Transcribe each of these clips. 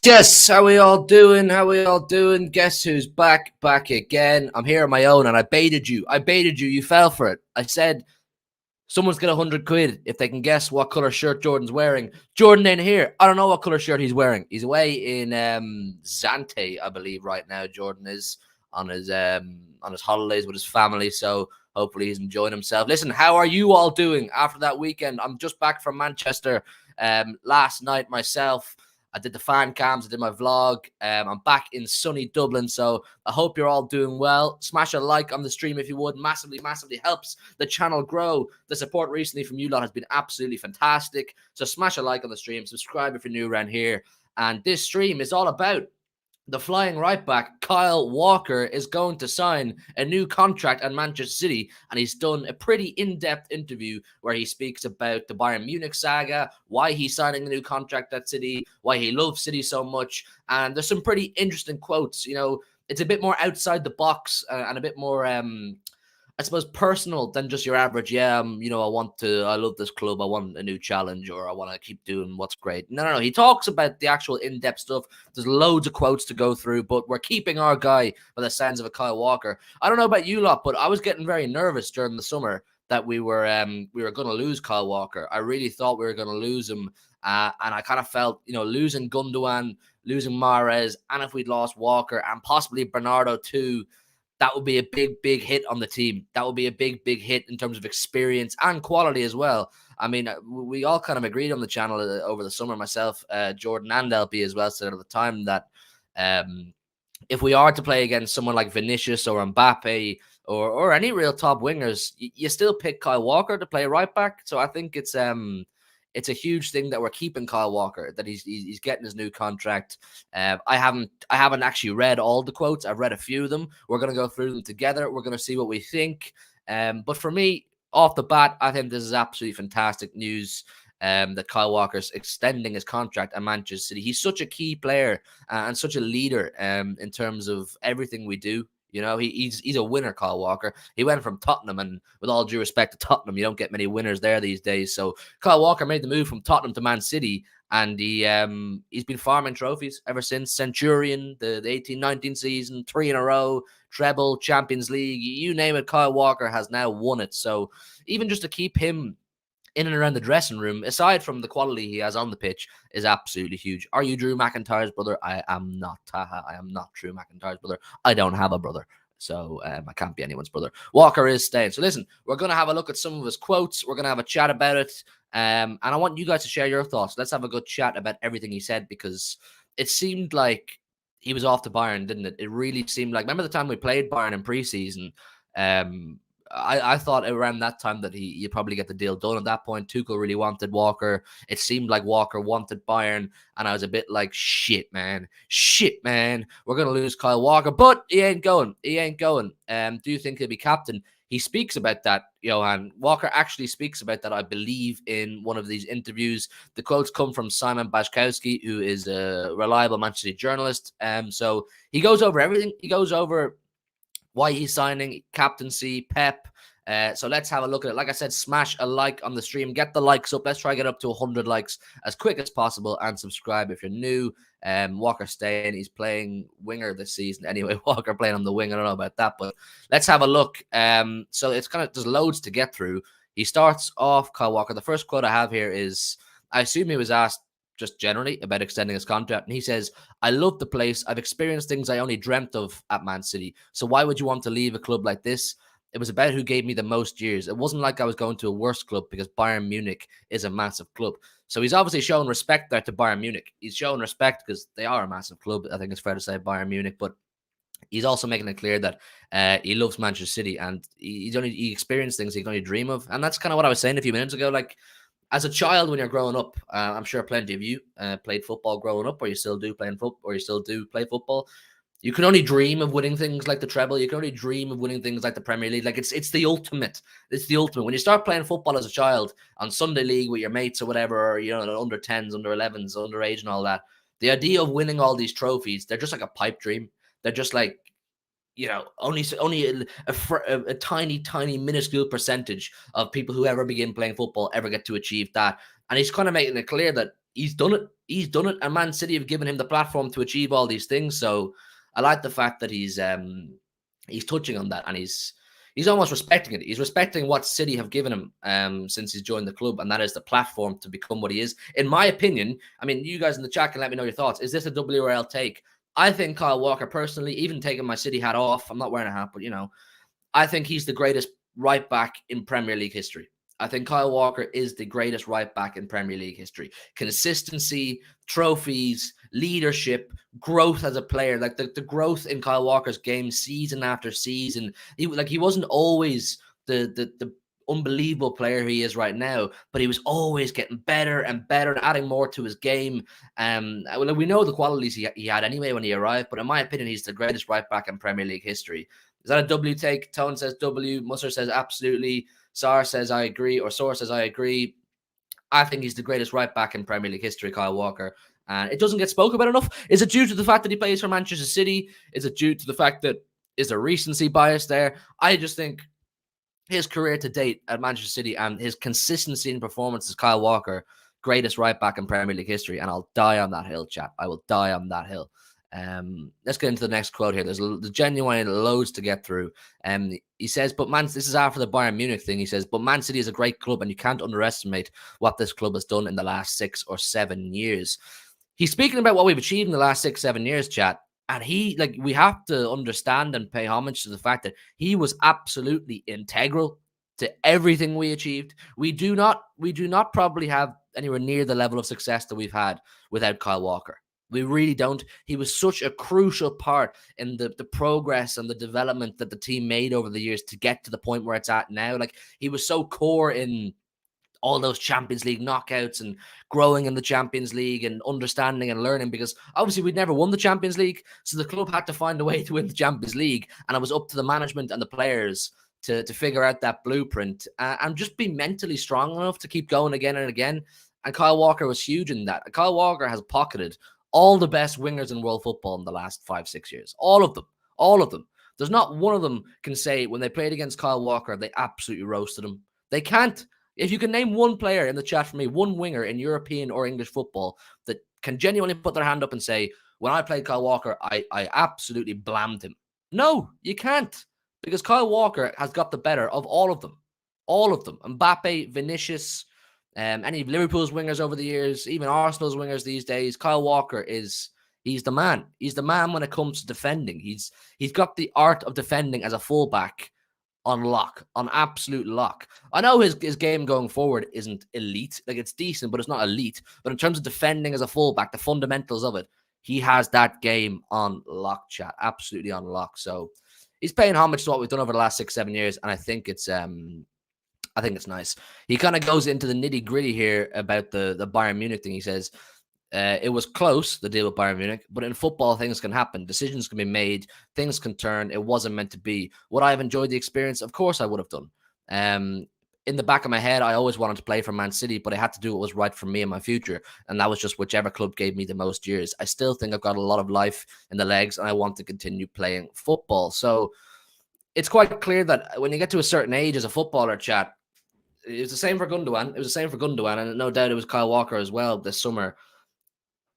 Yes. How we all doing? Guess who's back again? I'm here on my own, and I baited you. You fell for it. I said someone's get 100 quid if they can guess what color shirt Jordan's wearing. Jordan ain't here. I don't know what color shirt he's wearing. He's away in Zante, I believe, right now. Jordan is on his holidays with his family, so hopefully he's enjoying himself. Listen, how are you all doing after that weekend? I'm just back from Manchester last night myself. I did the fan cams, I did my vlog. I'm back in sunny Dublin, so I hope you're all doing well. Smash a like on the stream if you would. Massively helps the channel grow. The support recently from you lot has been absolutely fantastic. So smash a like on the stream. Subscribe if you're new around here. And this stream is all about the flying right back, Kyle Walker, is going to sign a new contract at Manchester City, and he's done a pretty in-depth interview where he speaks about the Bayern Munich saga, why he's signing a new contract at City, why he loves City so much, and there's some pretty interesting quotes. You know, it's a bit more outside the box and a bit more, I suppose, personal than just your average, I love this club, I want a new challenge, or I want to keep doing what's great. No. He talks about the actual in-depth stuff. There's loads of quotes to go through, but we're keeping our guy by the sounds of a Kyle Walker. I don't know about you lot, but I was getting very nervous during the summer that we were going to lose Kyle Walker. I really thought we were going to lose him, and I kind of felt, losing Gundogan, losing Mahrez, and if we'd lost Walker and possibly Bernardo too, that would be a big hit on the team. That would be a big hit in terms of experience and quality as well. I mean, we all kind of agreed on the channel over the summer, myself, Jordan and LP as well, said at the time that if we are to play against someone like Vinicius or Mbappe or any real top wingers, you still pick Kyle Walker to play right back. So I think it's a huge thing that we're keeping Kyle Walker, that he's getting his new contract. I haven't actually read all the quotes. I've read a few of them. We're going to go through them together. We're going to see what we think. But for me, off the bat, I think this is absolutely fantastic news that Kyle Walker's extending his contract at Manchester City. He's such a key player and such a leader in terms of everything we do. He's a winner, Kyle Walker. He went from Tottenham, and with all due respect to Tottenham, you don't get many winners there these days. So Kyle Walker made the move from Tottenham to Man City, and he's been farming trophies ever since. Centurion, the 18-19 season, 3 in a row, treble, Champions League, you name it, Kyle Walker has now won it. So even just to keep him in and around the dressing room, aside from the quality he has on the pitch, is absolutely huge. Are you Drew McIntyre's brother? I am not. I am not Drew McIntyre's brother. I don't have a brother, so I can't be anyone's brother. Walker is staying. So listen, we're going to have a look at some of his quotes. We're going to have a chat about it, and I want you guys to share your thoughts. Let's have a good chat about everything he said, because it seemed like he was off to Bayern, didn't it? It really seemed like, remember the time we played Bayern in preseason? I thought around that time that he'd probably get the deal done. At that point, Tuchel really wanted Walker. It seemed like Walker wanted Bayern, and I was a bit like, shit, man, we're gonna lose Kyle Walker, but he ain't going. Do you think he'll be captain? He speaks about that, Johan. Walker actually speaks about that, I believe, in one of these interviews. The quotes come from Simon Bajkowski, who is a reliable Manchester City journalist. So he goes over everything. He goes over why he's signing, captaincy, Pep. So let's have a look at it. Like I said, smash a like on the stream. Get the likes up. Let's try to get up to 100 likes as quick as possible, and subscribe if you're new. Walker staying. He's playing winger this season. Anyway, Walker playing on the wing. I don't know about that, but let's have a look. So it's there's loads to get through. He starts off, Kyle Walker. The first quote I have here is, I assume he was asked just generally about extending his contract. And he says, I love the place. I've experienced things I only dreamt of at Man City. So why would you want to leave a club like this? It was about who gave me the most years. It wasn't like I was going to a worse club, because Bayern Munich is a massive club. So he's obviously showing respect there to Bayern Munich. He's showing respect because they are a massive club. I think it's fair to say Bayern Munich, but he's also making it clear that he loves Manchester City, and he experienced things he can only dream of. And that's kind of what I was saying a few minutes ago. Like, as a child, when you're growing up, I'm sure plenty of you played football growing up, or you still do play football. You can only dream of winning things like the treble. You can only dream of winning things like the Premier League. Like, it's the ultimate. It's the ultimate. When you start playing football as a child on Sunday league with your mates or whatever, or, under 10s, under 11s, underage and all that, the idea of winning all these trophies, they're just like a pipe dream. They're just like, only a tiny, minuscule percentage of people who ever begin playing football ever get to achieve that. And he's kind of making it clear that he's done it. And Man City have given him the platform to achieve all these things. So I like the fact that he's touching on that, and he's almost respecting it. He's respecting what City have given him since he's joined the club, and that is the platform to become what he is. In my opinion, I mean, you guys in the chat can let me know your thoughts. Is this a W or L take? I think Kyle Walker, personally, even taking my City hat off, I'm not wearing a hat, but, I think he's the greatest right back in Premier League history. I think Kyle Walker is the greatest right back in Premier League history. Consistency, trophies, leadership, growth as a player. Like, the growth in Kyle Walker's game season after season. He wasn't always the unbelievable player he is right now, but he was always getting better and better and adding more to his game. We know the qualities he had anyway when he arrived, but in my opinion, he's the greatest right back in Premier League history. Is that a W take? Tone says W. Musser says absolutely. Sar says I agree, or Sor says I agree. I think he's the greatest right back in Premier League history, Kyle Walker. And it doesn't get spoken about enough. Is it due to the fact that he plays for Manchester City? Is it due to the fact that is there recency bias there? I just think his career to date at Manchester City and his consistency in performances, Kyle Walker, greatest right back in Premier League history. And I'll die on that hill, chat. I will die on that hill. Let's get into the next quote here. There's genuine loads to get through. He says, this is after the Bayern Munich thing. He says, but Man City is a great club, and you can't underestimate what this club has done in the last 6 or 7 years. He's speaking about what we've achieved in the last 6-7 years, chat. And we have to understand and pay homage to the fact that he was absolutely integral to everything we achieved. We do not probably have anywhere near the level of success that we've had without Kyle Walker. We really don't. He was such a crucial part in the progress and the development that the team made over the years to get to the point where it's at now. Like, he was so core in all those Champions League knockouts and growing in the Champions League and understanding and learning, because obviously we'd never won the Champions League. So the club had to find a way to win the Champions League. And it was up to the management and the players to figure out that blueprint and just be mentally strong enough to keep going again and again. And Kyle Walker was huge in that. Kyle Walker has pocketed all the best wingers in world football in the last 5-6 years. All of them. There's not one of them can say when they played against Kyle Walker, they absolutely roasted him. They can't. If you can name one player in the chat for me, one winger in European or English football that can genuinely put their hand up and say, when I played Kyle Walker, I absolutely blamed him. No, you can't. Because Kyle Walker has got the better of all of them. All of them. Mbappe, Vinicius, any of Liverpool's wingers over the years, even Arsenal's wingers these days. Kyle Walker he's the man. He's the man when it comes to defending. He's got the art of defending as a fullback on lock, on absolute lock. I know his game going forward isn't elite. Like, it's decent, but it's not elite. But in terms of defending as a fullback, the fundamentals of it, he has that game on lock, chat. Absolutely on lock. So he's paying homage to what we've done over the last 6-7 years, and I think it's nice. He kind of goes into the nitty gritty here about the Bayern Munich thing. He says it was close, the deal with Bayern Munich, but in football, things can happen. Decisions can be made. Things can turn. It wasn't meant to be. Would I have enjoyed the experience? Of course I would have done. In the back of my head, I always wanted to play for Man City, but I had to do what was right for me and my future. And that was just whichever club gave me the most years. I still think I've got a lot of life in the legs, and I want to continue playing football. So it's quite clear that when you get to a certain age as a footballer, chat, it was the same for Gundogan. It was the same for Gundogan, and no doubt it was Kyle Walker as well this summer.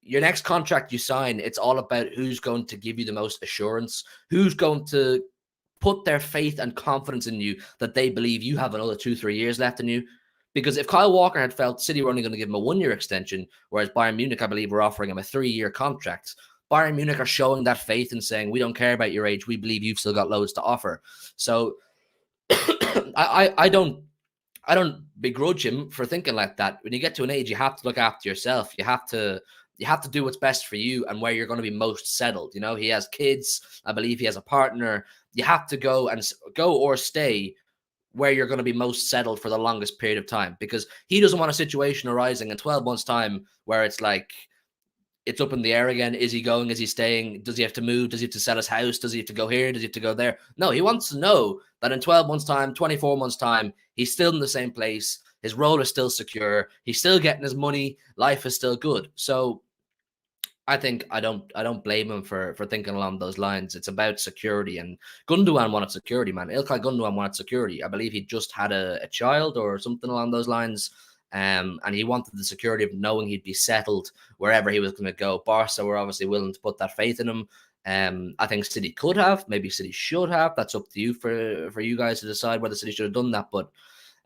Your next contract you sign, it's all about who's going to give you the most assurance, who's going to put their faith and confidence in you that they believe you have another 2-3 years left in you. Because if Kyle Walker had felt City were only going to give him a 1-year extension, whereas Bayern Munich, I believe, were offering him a 3-year contract, Bayern Munich are showing that faith and saying, we don't care about your age. We believe you've still got loads to offer. So I don't begrudge him for thinking like that. When you get to an age, you have to look after yourself. You have to do what's best for you and where you're going to be most settled. You know, he has kids. I believe he has a partner. You have to go or stay where you're going to be most settled for the longest period of time, because he doesn't want a situation arising in 12 months' time where it's like, it's up in the air again. Is he going? Is he staying? Does he have to move? Does he have to sell his house? Does he have to go here? Does he have to go there? No, he wants to know that in 12 months' time, 24 months' time, he's still in the same place. His role is still secure. He's still getting his money. Life is still good. So I think I don't blame him for thinking along those lines. It's about security, and Gundogan wanted security, man. Ilkay Gundogan wanted security. I believe he just had a child or something along those lines. And he wanted the security of knowing he'd be settled wherever he was going to go. Barca were obviously willing to put that faith in him. I think City could have, maybe City should have. That's up to you for you guys to decide whether City should have done that. But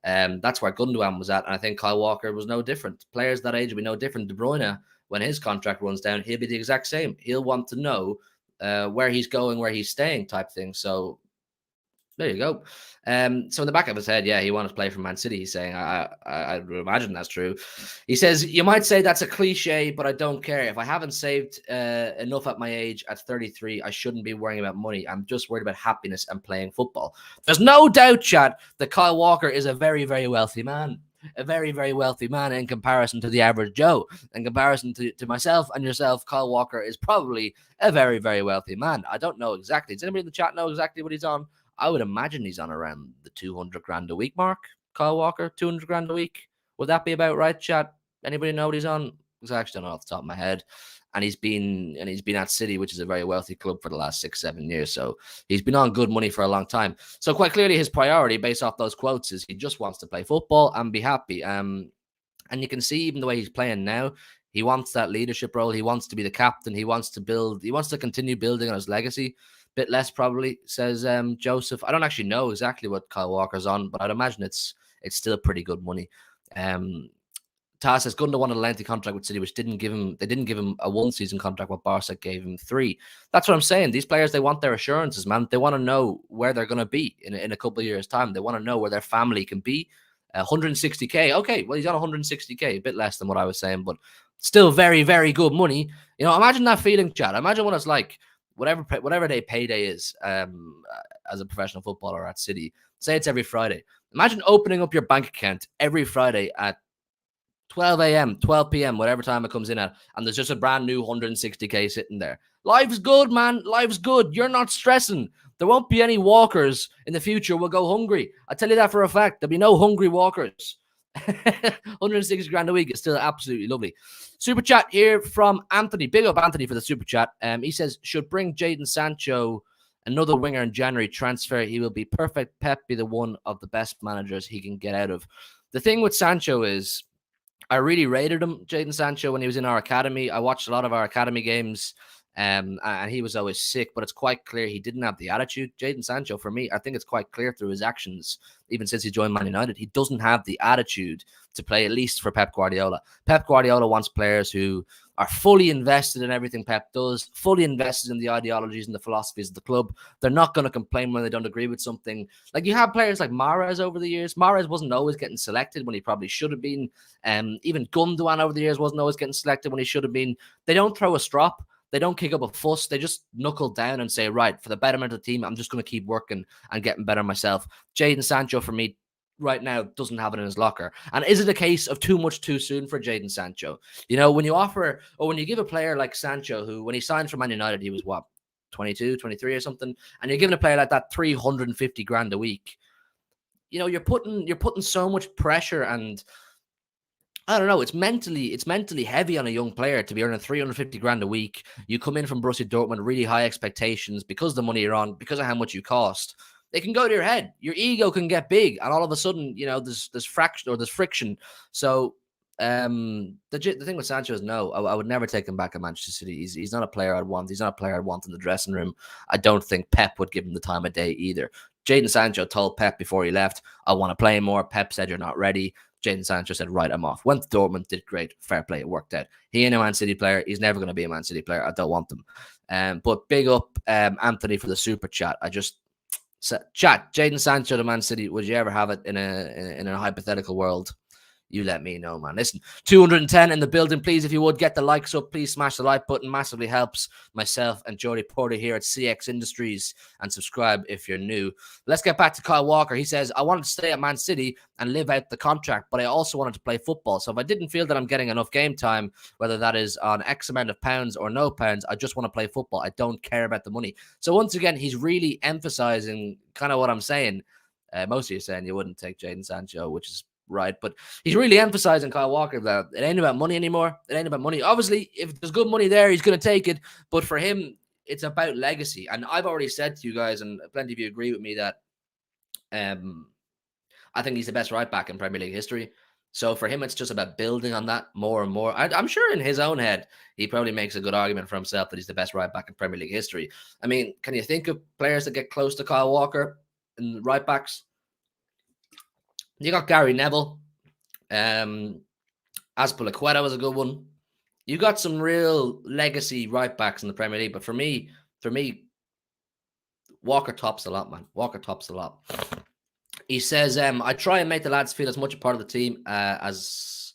that's where Gundogan was at. And I think Kyle Walker was no different. Players that age will be no different. De Bruyne, when his contract runs down, he'll be the exact same. He'll want to know where he's going, where he's staying type thing. So there you go. So in the back of his head, yeah, he wanted to play for Man City. He's saying, I would imagine that's true. He says, you might say that's a cliche, but I don't care. If I haven't saved enough at my age at 33, I shouldn't be worrying about money. I'm just worried about happiness and playing football. There's no doubt, chat, that Kyle Walker is a very, very wealthy man. A very, very wealthy man in comparison to the average Joe. In comparison to myself and yourself, Kyle Walker is probably a very, very wealthy man. I don't know exactly. Does anybody in the chat know exactly what he's on? I would imagine he's on around the 200 grand a week mark. Kyle Walker, 200 grand a week. Would that be about right, chat? Anybody know what he's on? Because I actually don't know off the top of my head. And he's been at City, which is a very wealthy club, for the last 6-7 years. So he's been on good money for a long time. So quite clearly his priority, based off those quotes, is he just wants to play football and be happy. And you can see even the way he's playing now, he wants that leadership role. He wants to be the captain. He wants to continue building on his legacy. Bit less probably, says Joseph. I don't actually know exactly what Kyle Walker's on, but I'd imagine it's still pretty good money. Taz says Gundogan wanted a lengthy contract with City, which they didn't give him a 1-season contract, what Barca gave him 3. That's what I'm saying. These players, they want their assurances, man. They want to know where they're going to be in a couple of years' time. They want to know where their family can be. 160k. Okay, well, he's on 160k, a bit less than what I was saying, but still very, very good money. You know, imagine that feeling, Chad. Imagine what it's like. Whatever day payday is as a professional footballer at City, say it's every Friday. Imagine opening up your bank account every Friday at 12 a.m., 12 p.m., whatever time it comes in at, and there's just a brand new 160k sitting there. Life's good, man. Life's good. You're not stressing. There won't be any walkers in the future. We'll go hungry. I tell you that for a fact. There'll be no hungry walkers. 160 grand a week is still absolutely lovely. Super chat here from Anthony. Big up Anthony for the super chat. He says, should bring Jaden Sancho, another winger in January transfer. He will be perfect. Pep be the one of the best managers he can get out of. The thing with Sancho is, I really rated him, Jaden Sancho, when he was in our academy. I watched a lot of our academy games, and he was always sick, but it's quite clear he didn't have the attitude. Jaden Sancho, for me, I think it's quite clear through his actions, even since he joined Man United, he doesn't have the attitude to play, at least for Pep Guardiola. Pep Guardiola wants players who are fully invested in everything Pep does, fully invested in the ideologies and the philosophies of the club. They're not going to complain when they don't agree with something. Like, you have players like Mahrez over the years. Mahrez wasn't always getting selected when he probably should have been. Even Gundogan over the years wasn't always getting selected when he should have been. They don't throw a strop. They don't kick up a fuss. They just knuckle down and say, right, for the betterment of the team, I'm just going to keep working and getting better myself. Jaden Sancho, for me, right now, doesn't have it in his locker. And is it a case of too much too soon for Jaden Sancho? When you offer, or when you give a player like Sancho, who, when he signed for Man United, he was what, 22, 23 or something, and you're giving a player like that 350 grand a week, you're putting so much pressure, and I don't know. It's mentally heavy on a young player to be earning 350 grand a week. You come in from Borussia Dortmund, really high expectations because of the money you're on, because of how much you cost. They can go to your head. Your ego can get big, and all of a sudden, there's fraction or there's friction. So, the thing with Sancho is no, I would never take him back at Manchester City. He's not a player I'd want. He's not a player I'd want in the dressing room. I don't think Pep would give him the time of day either. Jaden Sancho told Pep before he left, I want to play more. Pep said, you're not ready. Jaden Sancho said, right, I'm off. Went to Dortmund, did great. Fair play. It worked out. He ain't a Man City player. He's never going to be a Man City player. I don't want him. But big up Anthony for the super chat. I just chat, Jaden Sancho to Man City. Would you ever have it in a hypothetical world? You let me know, man. Listen, 210 in the building. Please, if you would, get the likes up. Please smash the like button. Massively helps myself and Jody Porter here at CX Industries. And subscribe if you're new. Let's get back to Kyle Walker. He says, I wanted to stay at Man City and live out the contract, but I also wanted to play football. So if I didn't feel that I'm getting enough game time, whether that is on X amount of pounds or no pounds, I just want to play football. I don't care about the money. So once again, he's really emphasizing kind of what I'm saying. Most of you are saying you wouldn't take Jaden Sancho, which is right, but he's really emphasizing Kyle Walker that it ain't about money anymore. It ain't about money. Obviously, if there's good money there, he's going to take it. But for him, it's about legacy. And I've already said to you guys, and plenty of you agree with me, that I think he's the best right back in Premier League history. So for him, it's just about building on that more and more. I'm sure in his own head, he probably makes a good argument for himself that he's the best right back in Premier League history. I mean, can you think of players that get close to Kyle Walker in right backs? You got Gary Neville. Azpilicueta was a good one. You got some real legacy right backs in the Premier League, but for me, Walker tops a lot, man. Walker tops a lot. He says, I try and make the lads feel as much a part of the team as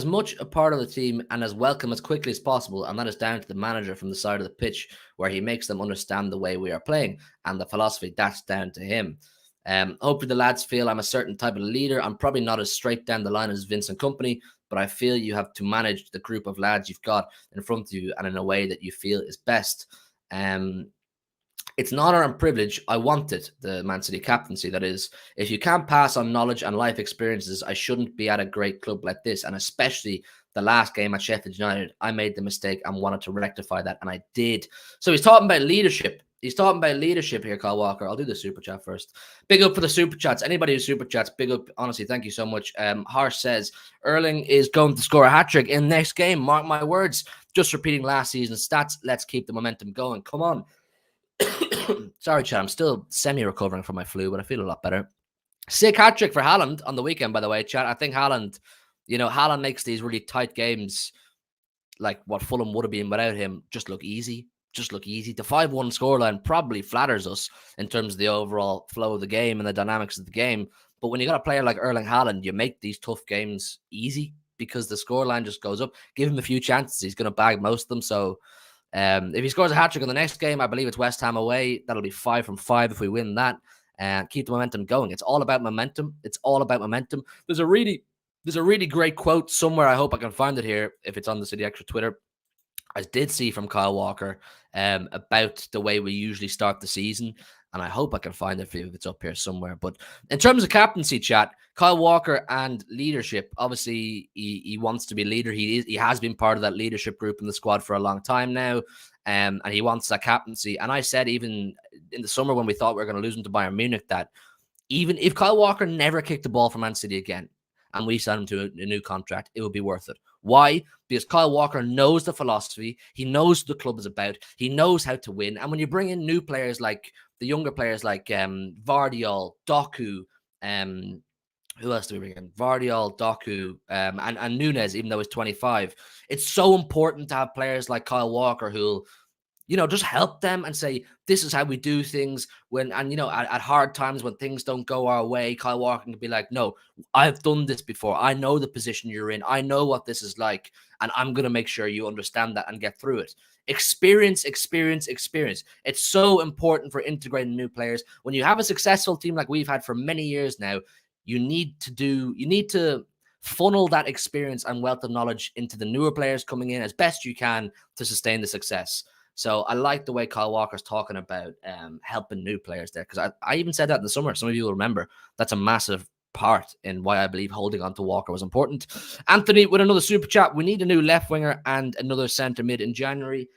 much a part of the team and as welcome as quickly as possible, and that is down to the manager from the side of the pitch, where he makes them understand the way we are playing and the philosophy. That's down to him. Hopefully the lads feel I'm a certain type of leader. I'm probably not as straight down the line as Vincent Kompany, but I feel you have to manage the group of lads you've got in front of you and in a way that you feel is best. It's an honor and privilege. I want it, the Man City captaincy. That is, if you can't pass on knowledge and life experiences, I shouldn't be at a great club like this. And especially the last game at Sheffield United, I made the mistake and wanted to rectify that, and I did. So he's talking about leadership. He's talking about leadership here, Kyle Walker. I'll do the super chat first. Big up for the super chats. Anybody who super chats, big up. Honestly, thank you so much. Harsh says, Erling is going to score a hat-trick in the next game. Mark my words. Just repeating last season's stats. Let's keep the momentum going. Come on. Sorry, chat. I'm still semi-recovering from my flu, but I feel a lot better. Sick hat-trick for Haaland on the weekend, by the way, chat. I think Haaland makes these really tight games, like what Fulham would have been without him, just look easy. The 5-1 scoreline probably flatters us in terms of the overall flow of the game and the dynamics of the game. But when you got a player like Erling Haaland, you make these tough games easy because the scoreline just goes up. Give him a few chances. He's going to bag most of them. So if he scores a hat-trick in the next game, I believe it's West Ham away. That'll be 5 from 5 if we win that. And keep the momentum going. It's all about momentum. There's a really great quote somewhere. I hope I can find it here if it's on the City Extra Twitter. I did see from Kyle Walker about the way we usually start the season, and I hope I can find it for you if it's up here somewhere. But in terms of captaincy, chat, Kyle Walker and leadership, obviously he wants to be a leader. He has been part of that leadership group in the squad for a long time now, and he wants that captaincy. And I said even in the summer when we thought we were going to lose him to Bayern Munich that even if Kyle Walker never kicked the ball for Man City again, and we signed him to a new contract, it would be worth it. Why? Because Kyle Walker knows the philosophy. He knows what the club is about. He knows how to win. And when you bring in new players like the younger players like Vardiol, Doku, who else do we bring in? Vardiol, Doku, and Nunes, even though he's 25. It's so important to have players like Kyle Walker who'll just help them and say, this is how we do things at hard times when things don't go our way, Kyle Walker can be like, no, I've done this before. I know the position you're in. I know what this is like. And I'm going to make sure you understand that and get through it. Experience. It's so important for integrating new players. When you have a successful team like we've had for many years now, you need to funnel that experience and wealth of knowledge into the newer players coming in as best you can to sustain the success. So I like the way Kyle Walker's talking about helping new players there, because I even said that in the summer. Some of you will remember. That's a massive part in why I believe holding on to Walker was important. Anthony with another super chat. We need a new left winger and another centre mid in January.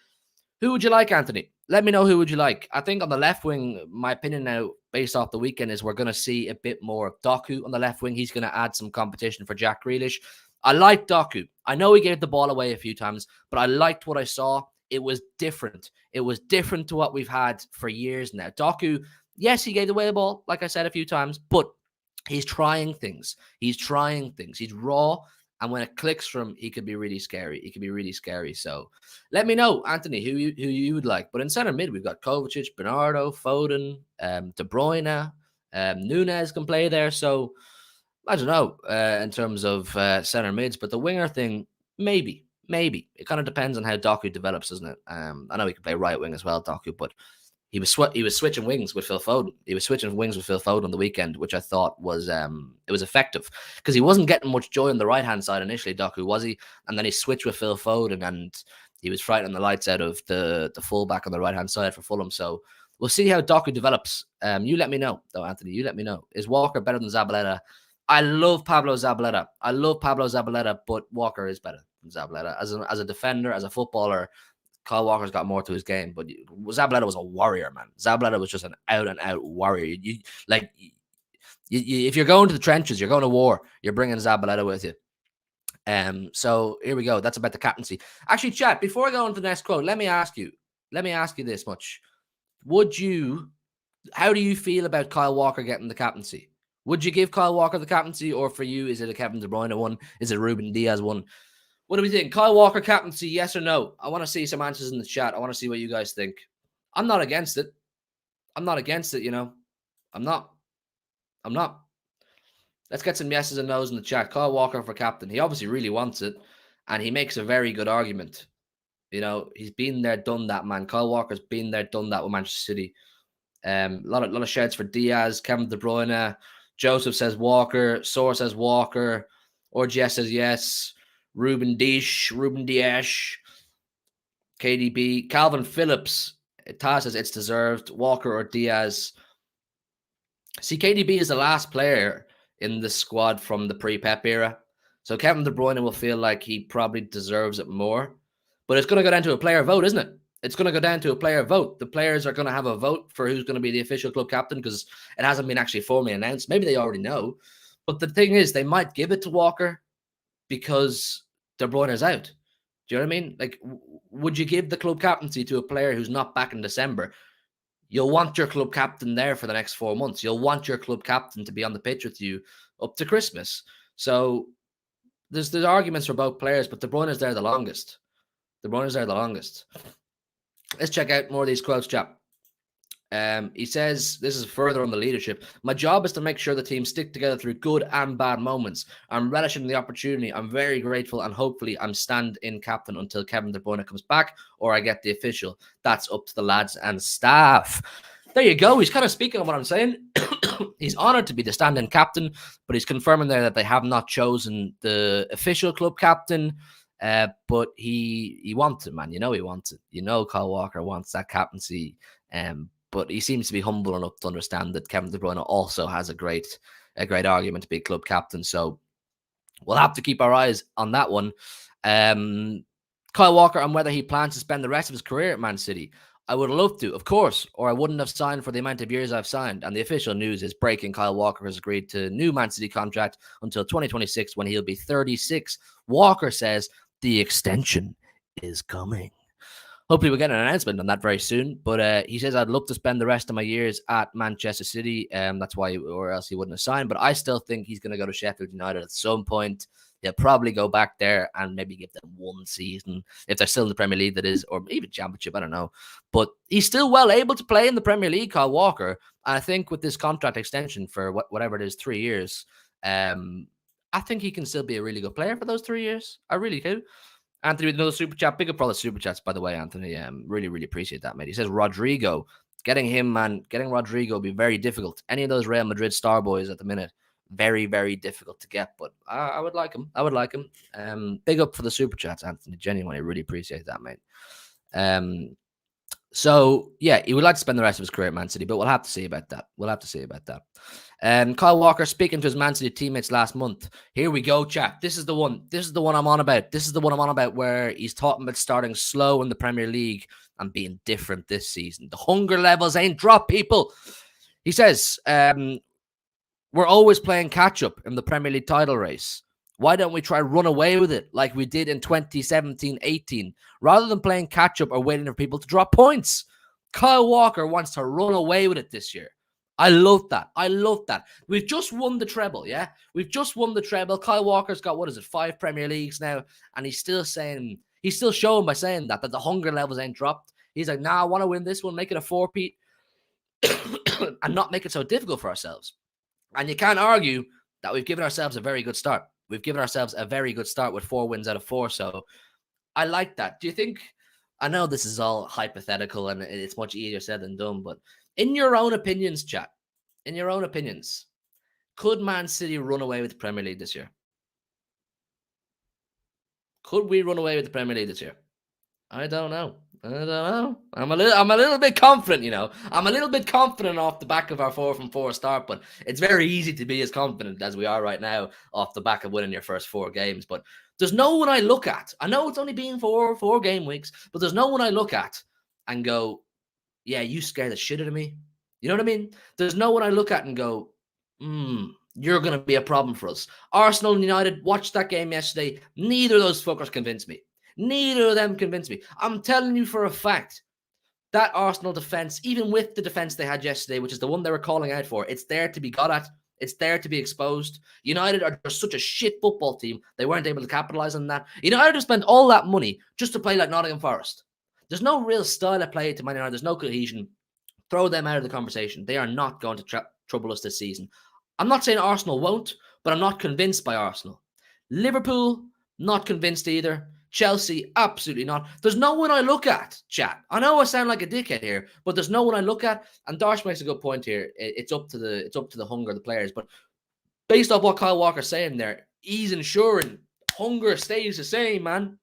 Who would you like, Anthony? Let me know who would you like. I think on the left wing, my opinion now, based off the weekend, is we're going to see a bit more of Doku on the left wing. He's going to add some competition for Jack Grealish. I like Doku. I know he gave the ball away a few times, but I liked what I saw. It was different. It was different to what we've had for years now. Doku, yes, he gave away the ball, like I said a few times, but he's trying things. He's raw. And when it clicks for him, he could be really scary. So let me know, Anthony, who you would like. But in center mid, we've got Kovacic, Bernardo, Foden, De Bruyne, Nunez can play there. So I don't know in terms of center mids, but the winger thing, maybe. It kind of depends on how Doku develops, doesn't it? I know he can play right wing as well, Doku, but he was switching wings with Phil Foden. He was switching wings with Phil Foden on the weekend, which I thought was it was effective, because he wasn't getting much joy on the right hand side initially, Doku, was he? And then he switched with Phil Foden, and he was frightening the lights out of the fullback on the right hand side for Fulham. So we'll see how Doku develops. You let me know, though, Anthony. You let me know. Is Walker better than Zabaleta? I love Pablo Zabaleta, but Walker is better than Zabaleta as a defender, as a footballer. Kyle Walker's got more to his game, but Zabaleta was a warrior, man. Zabaleta was just an out-and-out warrior. If you're going to the trenches, you're going to war, you're bringing Zabaleta with you. So here we go. That's about the captaincy. Actually, chat, before I go on to the next quote, let me ask you this much. How do you feel about Kyle Walker getting the captaincy? Would you give Kyle Walker the captaincy, or for you, is it a Kevin De Bruyne one? Is it Ruben Diaz one? What do we think? Kyle Walker captaincy, yes or no? I want to see some answers in the chat. I want to see what you guys think. I'm not against it. I'm not. Let's get some yeses and nos in the chat. Kyle Walker for captain. He obviously really wants it, and he makes a very good argument. He's been there, done that, man. Kyle Walker's been there, done that with Manchester City. A lot of shouts for Diaz, Kevin De Bruyne. Joseph says Walker. Soar says Walker. RGS says yes. Ruben Dias, KDB, Calvin Phillips. Taz says it's deserved. Walker or Diaz. See, KDB is the last player in the squad from the pre-Pep era. So Kevin De Bruyne will feel like he probably deserves it more. But it's going to go down to a player vote, isn't it? It's going to go down to a player vote. The players are going to have a vote for who's going to be the official club captain, because it hasn't been actually formally announced. Maybe they already know. But the thing is, they might give it to Walker because De Bruyne is out. Do you know what I mean? Like, would you give the club captaincy to a player who's not back in December? You'll want your club captain there for the next 4 months. You'll want your club captain to be on the pitch with you up to Christmas. So there's arguments for both players, but De Bruyne is there the longest. Let's check out more of these quotes, chap. He says, this is further on the leadership. My job is to make sure the team stick together through good and bad moments. I'm relishing the opportunity. I'm very grateful, and hopefully I'm stand-in captain until Kevin De Bruyne comes back or I get the official. That's up to the lads and staff. There you go. He's kind of speaking on what I'm saying. He's honoured to be the stand-in captain, but he's confirming there that they have not chosen the official club captain. But he wants it, man. He wants it. Kyle Walker wants that captaincy. But he seems to be humble enough to understand that Kevin De Bruyne also has a great argument to be club captain. So we'll have to keep our eyes on that one. Kyle Walker, on whether he plans to spend the rest of his career at Man City. I would love to, of course, or I wouldn't have signed for the amount of years I've signed. And the official news is breaking. Kyle Walker has agreed to a new Man City contract until 2026, when he'll be 36. Walker says the extension is coming. Hopefully we'll get an announcement on that very soon. But he says, I'd love to spend the rest of my years at Manchester City. That's why, or else he wouldn't have signed. But I still think he's going to go to Sheffield United at some point. He'll probably go back there and maybe give them one season, if they're still in the Premier League, that is, or even Championship, I don't know. But he's still well able to play in the Premier League, Kyle Walker. And I think with this contract extension for whatever it is, 3 years, I think he can still be a really good player for those 3 years. I really do. Anthony with another super chat. Big up for all the super chats, by the way, Anthony. Really, really appreciate that, mate. He says Rodrigo. Getting Rodrigo will be very difficult. Any of those Real Madrid star boys at the minute, very, very difficult to get. But I would like him. Big up for the super chats, Anthony. Genuinely, really appreciate that, mate. So yeah, he would like to spend the rest of his career at Man City, but we'll have to see about that. Kyle Walker speaking to his Man City teammates last month. Here we go, chat. This is the one I'm on about. Where he's talking about starting slow in the Premier League and being different this season. The hunger levels ain't dropped, people. He says, we're always playing catch up in the Premier League title race. Why don't we try run away with it like we did in 2017-18, rather than playing catch up or waiting for people to drop points? Kyle Walker wants to run away with it this year. I love that. We've just won the treble, yeah? Kyle Walker's got, 5 Premier Leagues now, and he's still showing by saying that the hunger levels ain't dropped. He's like, nah, I want to win this one, make it a 4-peat, and not make it so difficult for ourselves. And you can't argue that we've given ourselves a very good start. We've given ourselves a very good start with 4 wins out of 4. So I like that. Do you think, I know this is all hypothetical and it's much easier said than done, but in your own opinions, chat, could Man City run away with the Premier League this year? Could we run away with the Premier League this year? I don't know. I'm a little bit confident, you know. I'm a little bit confident off the back of our 4-from-4 start, but it's very easy to be as confident as we are right now off the back of winning your first 4 games. But there's no one I look at. I know it's only been four game weeks, but there's no one I look at and go, yeah, you scare the shit out of me. You know what I mean? There's no one I look at and go, you're going to be a problem for us. Arsenal and United, watched that game yesterday. Neither of those fuckers convinced me. Neither of them convinced me. I'm telling you for a fact, that Arsenal defense, even with the defense they had yesterday, which is the one they were calling out for, it's there to be got at. It's there to be exposed. United are just such a shit football team. They weren't able to capitalize on that. United have spent all that money just to play like Nottingham Forest. There's no real style of play to Man United. There's no cohesion. Throw them out of the conversation. They are not going to trouble us this season. I'm not saying Arsenal won't, but I'm not convinced by Arsenal. Liverpool, not convinced either. Chelsea, absolutely not. There's no one I look at, chat. I know I sound like a dickhead here, but there's no one I look at. And Darsh makes a good point here. It's up to the hunger of the players. But based off what Kyle Walker's saying there, he's ensuring hunger stays the same, man.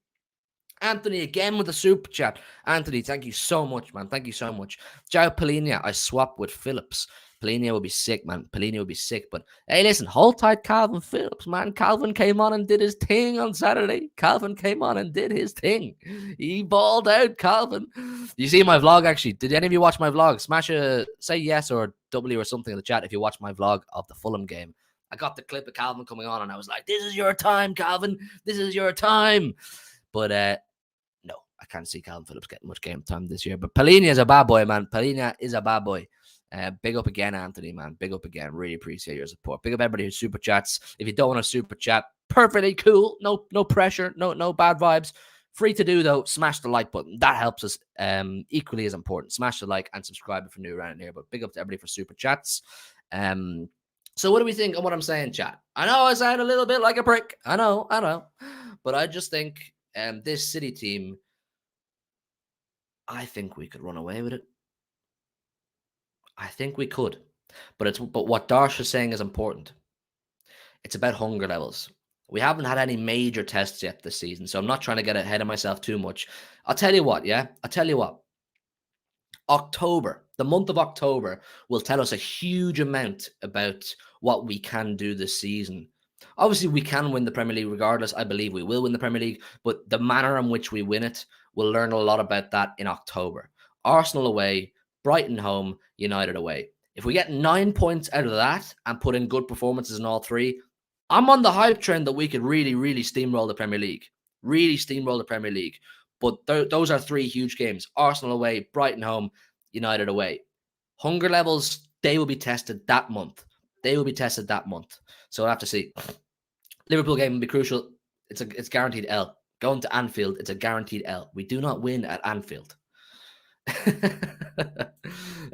Anthony again with the super chat. Anthony, thank you so much, man. Thank you so much. Joe Polina, I swapped with Phillips. Polina will be sick, man. Polina will be sick. But hey, listen, hold tight, Calvin Phillips, man. Calvin came on and did his thing on Saturday. He balled out, Calvin. You see my vlog, actually? Did any of you watch my vlog? Say yes or W or something in the chat if you watch my vlog of the Fulham game. I got the clip of Calvin coming on and I was like, this is your time, Calvin. This is your time. But no, I can't see Calvin Phillips getting much game time this year. But Polina is a bad boy, man. Polina is a bad boy. Big up again, Anthony, man. Big up again. Really appreciate your support. Big up everybody who super chats. If you don't want to super chat, perfectly cool. No pressure. No bad vibes. Free to do, though. Smash the like button. That helps us equally as important. Smash the like and subscribe if you're new around here. But big up to everybody for super chats. So what do we think of what I'm saying, chat? I know I sound a little bit like a prick. I know. But I just think this City team, I think we could run away with it. I think we could. But what Darsh is saying is important. It's about hunger levels. We haven't had any major tests yet this season, so I'm not trying to get ahead of myself too much. I'll tell you what, yeah? October, the month of October, will tell us a huge amount about what we can do this season. Obviously, we can win the Premier League regardless. I believe we will win the Premier League, but the manner in which we win it, we'll learn a lot about that in October. Arsenal away, Brighton home, United away. If we get 9 points out of that and put in good performances in all 3, I'm on the hype trend that we could really, really steamroll the Premier League. But those are 3 huge games. Arsenal away, Brighton home, United away. Hunger levels, they will be tested that month. So we'll have to see. Liverpool game will be crucial. It's guaranteed L. Going to Anfield, it's a guaranteed L. We do not win at Anfield.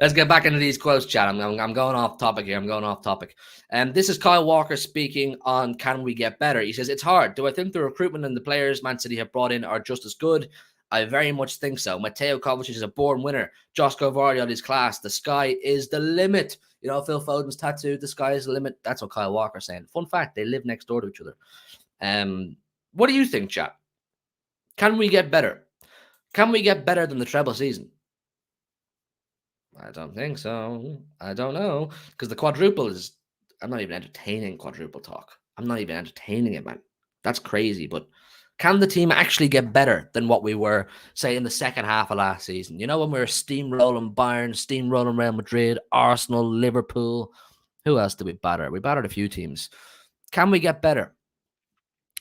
Let's get back into these quotes, chat. I'm going off topic here. I'm going off topic. This is Kyle Walker speaking on can we get better? He says, it's hard. Do I think the recruitment and the players Man City have brought in are just as good? I very much think so. Mateo Kovacic is a born winner. Josko Vardy on his class. The sky is the limit. You know, Phil Foden's tattoo, the sky is the limit. That's what Kyle Walker's saying. Fun fact, they live next door to each other. What do you think, chat? Can we get better? Can we get better than the treble season? I don't think so. I don't know. Because the quadruple is... I'm not even entertaining quadruple talk. I'm not even entertaining it, man. That's crazy. But can the team actually get better than what we were, say, in the second half of last season? You know, when we were steamrolling Bayern, steamrolling Real Madrid, Arsenal, Liverpool. Who else did we batter? We battered a few teams. Can we get better?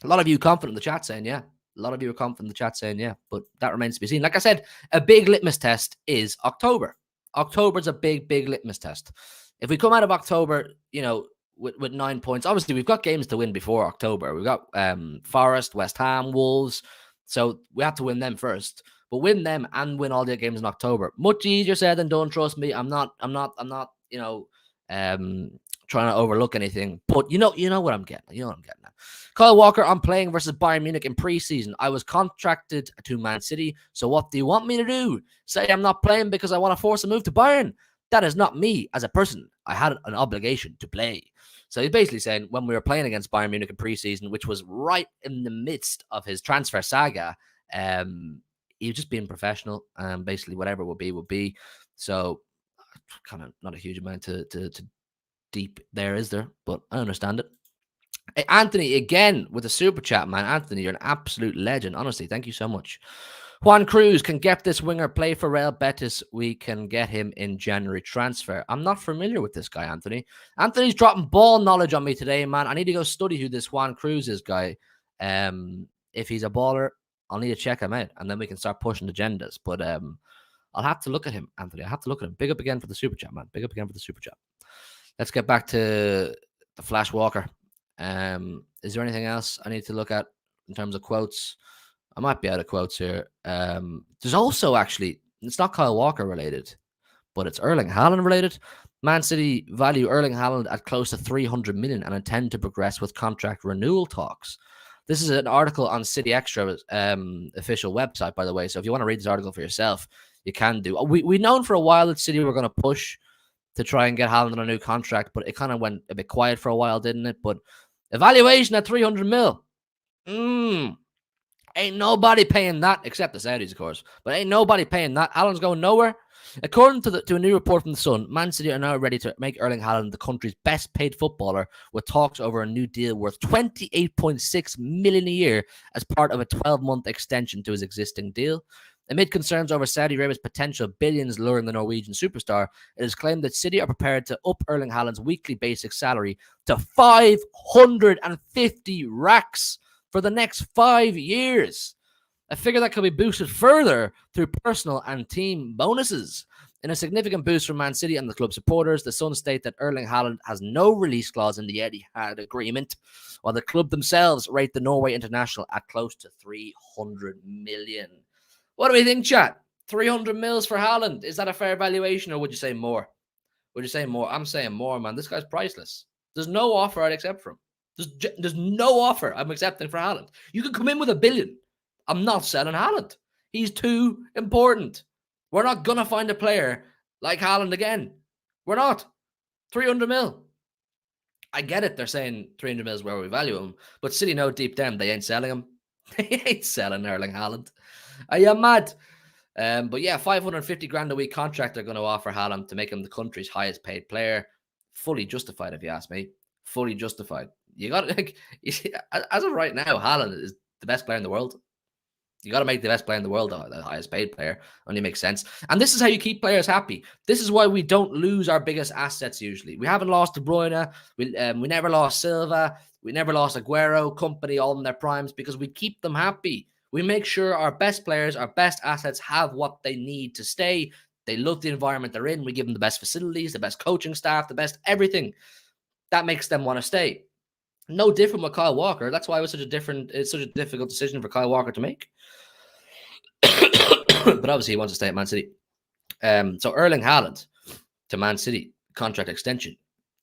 A lot of you confident in the chat saying, yeah. A lot of you are confident in the chat saying, yeah. But that remains to be seen. Like I said, a big litmus test is October. October's a big, big litmus test. If we come out of October, you know, with 9 points, obviously we've got games to win before October. We've got Forest, West Ham, Wolves. So we have to win them first. But win them and win all their games in October. Much easier said than done, trust me. I'm not, you know, trying to overlook anything. But you know what I'm getting. You know what I'm getting at. Kyle Walker, I'm playing versus Bayern Munich in preseason. I was contracted to Man City. So what do you want me to do? Say I'm not playing because I want to force a move to Bayern? That is not me as a person. I had an obligation to play. So he's basically saying when we were playing against Bayern Munich in preseason, which was right in the midst of his transfer saga, he was just being professional. Basically, whatever will be. So kind of not a huge amount to deep there, is there? But I understand it. Hey, Anthony, again, with a super chat, man. Anthony, you're an absolute legend. Honestly, thank you so much. Juan Cruz can get this winger play for Real Betis. We can get him in January transfer. I'm not familiar with this guy, Anthony. Anthony's dropping ball knowledge on me today, man. I need to go study who this Juan Cruz is, guy. If he's a baller, I'll need to check him out, and then we can start pushing agendas. But I'll have to look at him, Anthony. I have to look at him. Big up again for the super chat, man. Big up again for the super chat. Let's get back to the Flash Walker. Is there anything else I need to look at in terms of quotes? I might be out of quotes here. There's also actually, it's not Kyle Walker related, but it's Erling Haaland related. Man City value Erling Haaland at close to 300 million and intend to progress with contract renewal talks. This is an article on City Xtra's official website, by the way. So if you want to read this article for yourself, you can do. We've known for a while that City were going to push to try and get Haaland on a new contract, but it kind of went a bit quiet for a while, didn't it? But evaluation at 300 mil. Ain't nobody paying that, except the Saudis, of course. But ain't nobody paying that. Haaland's going nowhere. According to a new report from The Sun, Man City are now ready to make Erling Haaland the country's best paid footballer, with talks over a new deal worth 28.6 million a year as part of a 12-month extension to his existing deal. Amid concerns over Saudi Arabia's potential billions luring the Norwegian superstar, it is claimed that City are prepared to up Erling Haaland's weekly basic salary to 550 racks for the next 5 years. A figure that could be boosted further through personal and team bonuses. In a significant boost from Man City and the club supporters, the Sun state that Erling Haaland has no release clause in the Etihad agreement, while the club themselves rate the Norway international at close to 300 million. What do we think, chat? 300 mils for Haaland. Is that a fair valuation, or would you say more? Would you say more? I'm saying more, man. This guy's priceless. There's no offer I'd accept from. There's no offer I'm accepting for Haaland. You can come in with $1 billion. I'm not selling Haaland. He's too important. We're not going to find a player like Haaland again. We're not. 300 mil. I get it. They're saying 300 mil is where we value him. But City know deep down they ain't selling him. They ain't selling Erling Haaland. Are you mad? But yeah, 550 grand a week contract they're going to offer Haaland to make him the country's highest paid player. Fully justified, if you ask me. Fully justified. You got to, like, as of right now, Haaland is the best player in the world. You got to make the best player in the world the highest paid player. Only makes sense. And this is how you keep players happy. This is why we don't lose our biggest assets usually. We haven't lost De Bruyne. We never lost Silva. We never lost Aguero, company, all in their primes, because we keep them happy. We make sure our best players, our best assets have what they need to stay. They love the environment they're in. We give them the best facilities, the best coaching staff, the best everything. That makes them want to stay. No different with Kyle Walker. That's why it was such a difficult decision for Kyle Walker to make. But obviously he wants to stay at Man City. So Erling Haaland. to Man City, contract extension.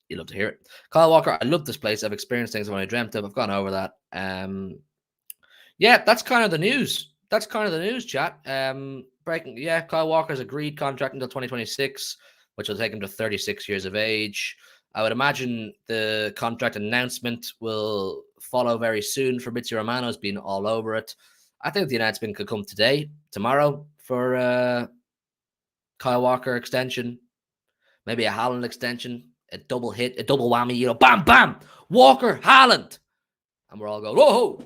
You love to hear it. Kyle Walker, I love this place. I've experienced things when I dreamt of. I've gone over that. Yeah, that's kind of the news. That's kind of the news, chat. Breaking, yeah, Kyle Walker's agreed contract until 2026, which will take him to 36 years of age. I would imagine the contract announcement will follow very soon. Fabrizio Romano's been all over it. I think the announcement could come today, tomorrow, for Kyle Walker extension, maybe a Haaland extension, a double hit, a double whammy, bam, bam, Walker, Haaland. And we're all going, whoa.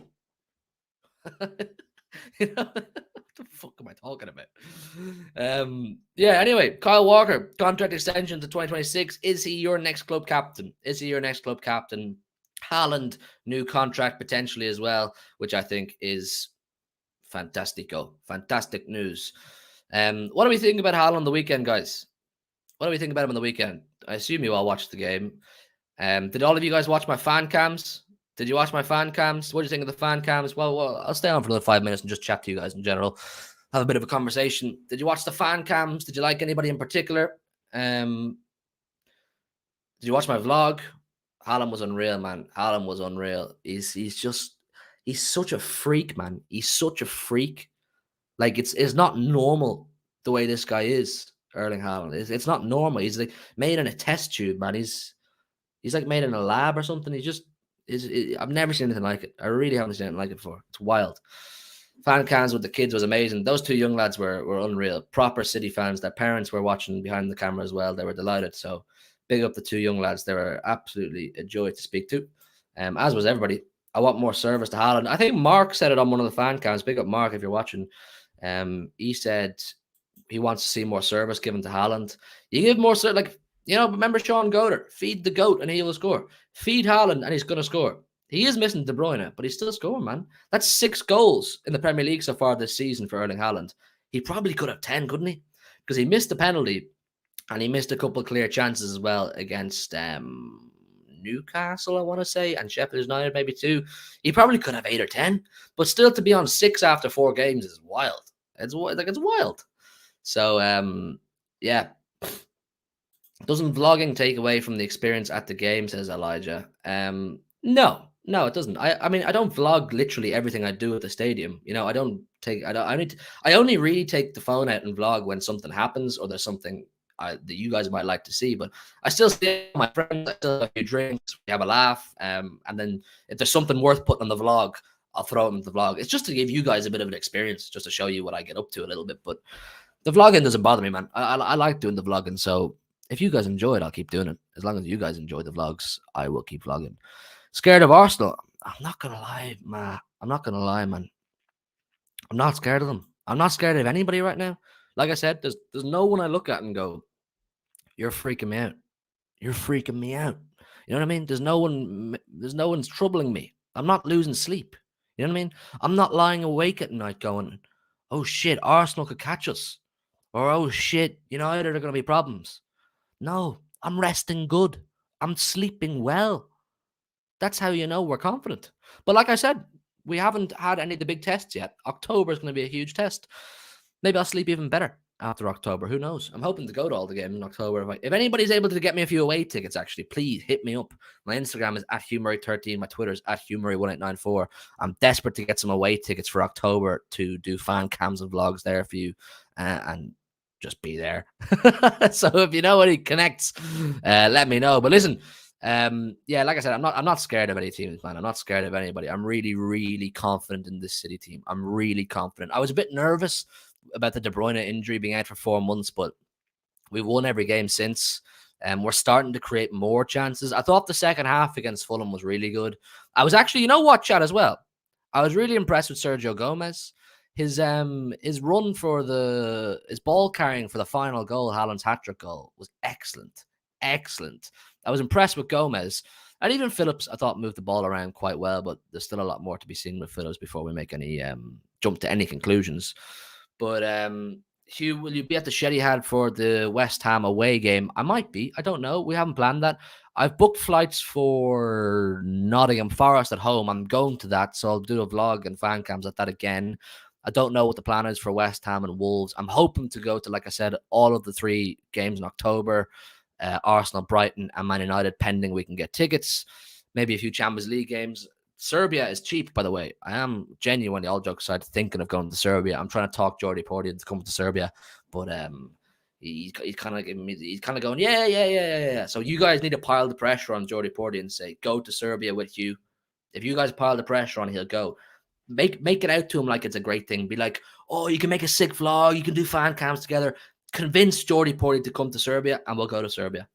What the fuck am I talking about? Yeah, anyway, Kyle Walker, contract extension to 2026. Is he your next club captain? Haaland, new contract potentially as well, which I think is fantastico. Fantastic news. What do we think about Haaland on the weekend, guys? What do we think about him on the weekend? I assume you all watched the game. Did all of you guys watch my fan cams? Did you watch my fan cams? What do you think of the fan cams? Well, I'll stay on for another 5 minutes and just chat to you guys in general. Have a bit of a conversation. Did you watch the fan cams? Did you like anybody in particular? Did you watch my vlog? Haaland was unreal, man. Haaland was unreal. He's such a freak, man. He's such a freak. Like, it's not normal the way this guy is, Erling Haaland. It's not normal. He's like made in a test tube, man. He's like made in a lab or something. I've never seen anything like it. I really haven't seen anything like it before. It's wild. Fan cams with the kids was amazing. Those two young lads were unreal. Proper City fans. Their parents were watching behind the camera as well. They were delighted. So big up the two young lads. They were absolutely a joy to speak to. As was everybody. I want more service to Haaland. I think Mark said it on one of the fan cams. Big up Mark if you're watching. He said he wants to see more service given to Haaland. You give more service, like, remember Sean Goater, feed the goat and he will score. Feed Haaland and he's going to score. He is missing De Bruyne, but he's still scoring, man. That's 6 goals in the Premier League so far this season for Erling Haaland. He probably could have 10, couldn't he? Because he missed the penalty and he missed a couple of clear chances as well against Newcastle, I want to say, and Sheffield United maybe too. He probably could have 8 or 10, but still to be on 6 after 4 games is wild. It's wild. So, yeah. Doesn't vlogging take away from the experience at the game, says Elijah. No, it doesn't. I mean, I don't vlog literally everything I do at the stadium. I only really take the phone out and vlog when something happens or there's something that you guys might like to see. But I still see my friends, I still have a few drinks, we have a laugh. And then if there's something worth putting on the vlog, I'll throw it into the vlog. It's just to give you guys a bit of an experience, just to show you what I get up to a little bit. But the vlogging doesn't bother me, man. I like doing the vlogging. So if you guys enjoy it, I'll keep doing it. As long as you guys enjoy the vlogs, I will keep vlogging. Scared of Arsenal? I'm not going to lie, man. I'm not going to lie, man. I'm not scared of them. I'm not scared of anybody right now. Like I said, there's no one I look at and go, you're freaking me out. You're freaking me out. You know what I mean? There's no one's troubling me. I'm not losing sleep. You know what I mean? I'm not lying awake at night going, oh shit, Arsenal could catch us. Or, oh shit, United are going to be problems. No, I'm resting good. I'm sleeping well. That's how you know we're confident. But like I said, we haven't had any of the big tests yet. October is going to be a huge test. Maybe I'll sleep even better after October. Who knows? I'm hoping to go to all the games in October. If anybody's able to get me a few away tickets, actually, please hit me up. My Instagram is @Humery13. My Twitter is @Humery1894. I'm desperate to get some away tickets for October to do fan cams and vlogs there for you. And just be there. So if you know what he connects, let me know. But listen, yeah, like I said, I'm not scared of any teams, man. I'm not scared of anybody. I'm really, really confident in this City team. I'm really confident. I was a bit nervous about the De Bruyne injury being out for 4 months, but we've won every game since. We're starting to create more chances. I thought the second half against Fulham was really good. I was actually, Chad, as well. I was really impressed with Sergio Gomez. His run for his ball carrying for the final goal, Haaland's hat-trick goal, was excellent. Excellent. I was impressed with Gomez. And even Phillips, I thought, moved the ball around quite well, but there's still a lot more to be seen with Phillips before we make any jump to any conclusions. But Hugh, will you be at the Shettyhead for the West Ham away game? I might be. I don't know. We haven't planned that. I've booked flights for Nottingham Forest at home. I'm going to that, so I'll do a vlog and fan cams at that again. I don't know what the plan is for West Ham and Wolves. I'm hoping to go to, like I said, all of the 3 games in October. Arsenal, Brighton, and Man United, pending we can get tickets. Maybe a few Champions League games. Serbia is cheap, by the way. I am genuinely, all jokes aside, thinking of going to Serbia. I'm trying to talk Jordi Porty into coming to Serbia, but he's kind of giving me, he's kind of going, yeah. So you guys need to pile the pressure on Jordi Porty and say, go to Serbia with you. If you guys pile the pressure on, he'll go. Make it out to him like it's a great thing. Be like, oh, you can make a sick vlog. You can do fan cams together. Convince Jordi Porty to come to Serbia, and we'll go to Serbia.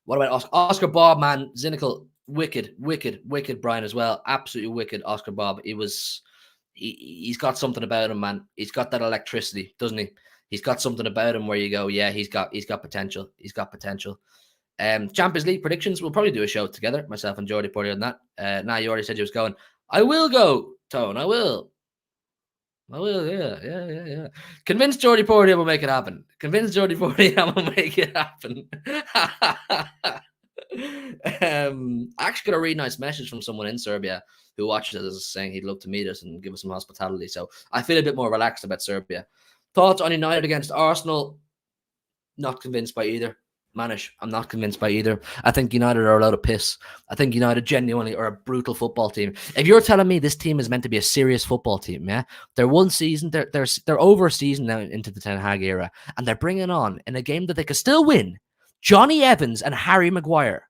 What about Oscar Bob, man? Cynical, wicked Brian as well. Absolutely wicked Oscar Bob. He's got something about him, man. He's got that electricity, doesn't he? He's got something about him where you go, yeah, he's got potential. He's got potential. Champions League predictions. We'll probably do a show together, myself and Jordi Porty on that. Now you already said you was going. I will go, Tone. I will. Yeah. Convince Jordi Porty I will make it happen. Convince Jordi Porty I will make it happen. I actually got a really nice message from someone in Serbia who watches us saying he'd love to meet us and give us some hospitality. So I feel a bit more relaxed about Serbia. Thoughts on United against Arsenal? Not convinced by either. Manish, I'm not convinced by either. I think United are a load of piss. I think United genuinely are a brutal football team. If you're telling me this team is meant to be a serious football team, yeah, they're one season, they're over a season now into the Ten Hag era, and they're bringing on in a game that they could still win, Johnny Evans and Harry Maguire.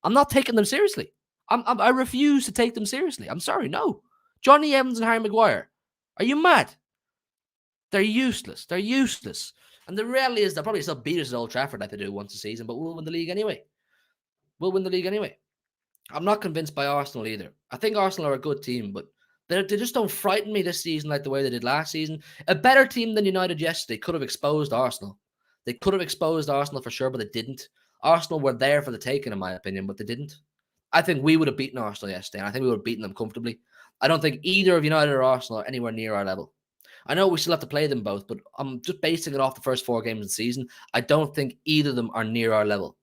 I'm not taking them seriously. I refuse to take them seriously. I'm sorry, no. Johnny Evans and Harry Maguire. Are you mad? They're useless. And the reality is they'll probably still beat us at Old Trafford like they do once a season, but we'll win the league anyway. I'm not convinced by Arsenal either. I think Arsenal are a good team, but they just don't frighten me this season like the way they did last season. A better team than United yesterday could have exposed Arsenal. They could have exposed Arsenal for sure, but they didn't. Arsenal were there for the taking, in my opinion, but they didn't. I think we would have beaten Arsenal yesterday, and I think we would have beaten them comfortably. I don't think either of United or Arsenal are anywhere near our level. I know we still have to play them both, but I'm just basing it off the first 4 games of the season. I don't think either of them are near our level.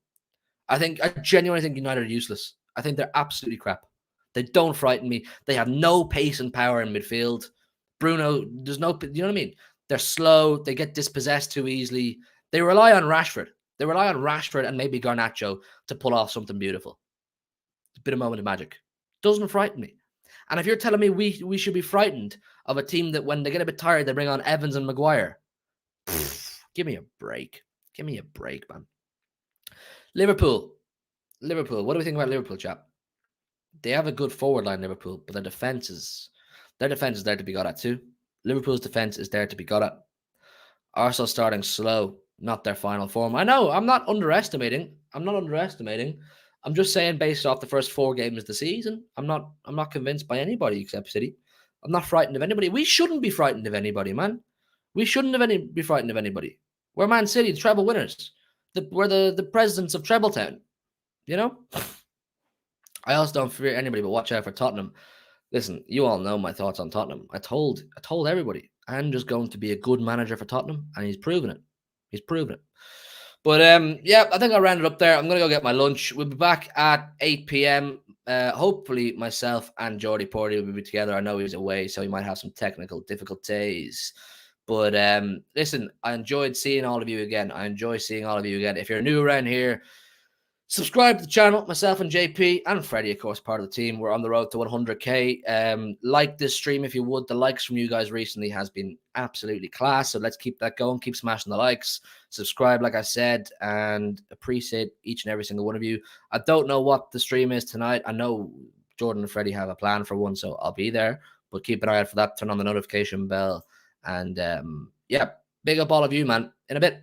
I genuinely think United are useless. I think they're absolutely crap. They don't frighten me. They have no pace and power in midfield. Bruno, you know what I mean? They're slow. They get dispossessed too easily. They rely on Rashford. And maybe Garnacho to pull off something beautiful. A bit of moment of magic. Doesn't frighten me. And if you're telling me we should be frightened of a team that when they get a bit tired, they bring on Evans and Maguire, give me a break. Give me a break, man. Liverpool. What do we think about Liverpool, chap? They have a good forward line, Liverpool, but their defense is there to be got at too. Liverpool's defense is there to be got at. Arsenal starting slow, not their final form. I know, I'm not underestimating. I'm just saying, based off the first 4 games of the season, I'm not convinced by anybody except City. I'm not frightened of anybody. We shouldn't be frightened of anybody, man. We shouldn't be frightened of anybody. We're Man City, the treble winners. We're the presidents of Trebletown. You know? I also don't fear anybody, but watch out for Tottenham. Listen, you all know my thoughts on Tottenham. I told everybody I'm just going to be a good manager for Tottenham, and he's proven it. But yeah, I think I'll round it up there. I'm going to go get my lunch. We'll be back at 8 p.m. Hopefully myself and Jordi Porty will be together. I know he's away, so he might have some technical difficulties. But listen, I enjoyed seeing all of you again. If you're new around here, subscribe to the channel. Myself and JP and Freddie, of course, part of the team. We're on the road to 100k. Like this stream if you would. The likes from you guys recently has been absolutely class. So let's keep that going. Keep smashing the likes. Subscribe, like I said, and appreciate each and every single one of you. I don't know what the stream is tonight. I know Jordan and Freddie have a plan for one, so I'll be there. But keep an eye out for that. Turn on the notification bell. And yeah, big up all of you, man. In a bit.